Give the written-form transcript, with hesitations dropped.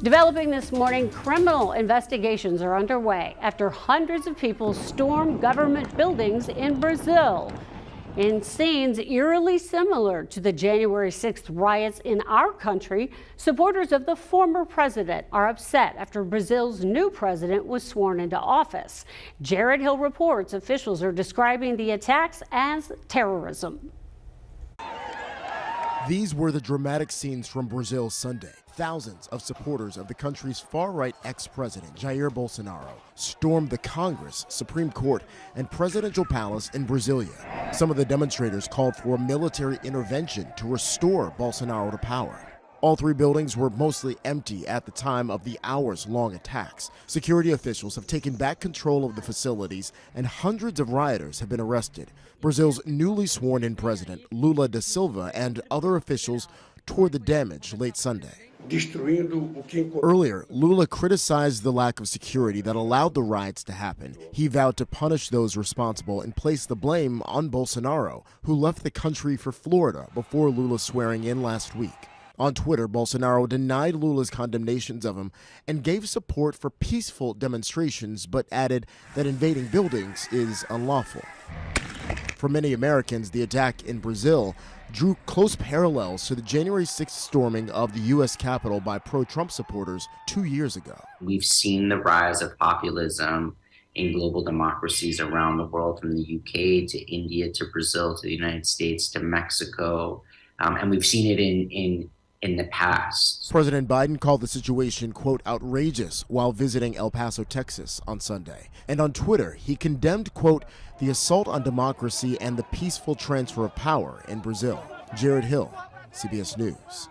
Developing this morning, criminal investigations are underway after hundreds of people stormed government buildings in Brazil. In scenes eerily similar to the January 6th riots in our country, supporters of the former president are upset after Brazil's new president was sworn into office. Jared Hill reports officials are describing the attacks as terrorism. These were the dramatic scenes from Brazil Sunday. Thousands of supporters of the country's far-right ex-president, Jair Bolsonaro, stormed the Congress, Supreme Court, and presidential palace in Brasilia. Some of the demonstrators called for a military intervention to restore Bolsonaro to power. All three buildings were mostly empty at the time of the hours-long attacks. Security officials have taken back control of the facilities, and hundreds of rioters have been arrested. Brazil's newly sworn-in president, Lula da Silva, and other officials toured the damage late Sunday. Earlier, Lula criticized the lack of security that allowed the riots to happen. He vowed to punish those responsible and place the blame on Bolsonaro, who left the country for Florida before Lula's swearing in last week. On Twitter, Bolsonaro denied Lula's condemnations of him and gave support for peaceful demonstrations, but added that invading buildings is unlawful. For many Americans, the attack in Brazil drew close parallels to the January 6th storming of the U.S. Capitol by pro-Trump supporters 2 years ago. We've seen the rise of populism in global democracies around the world, from the UK to India to Brazil to the United States to Mexico, and we've seen it in the past. President Biden called the situation, quote, outrageous while visiting El Paso, Texas on Sunday. And on Twitter, he condemned, quote, the assault on democracy and the peaceful transfer of power in Brazil. Jared Hill, CBS News.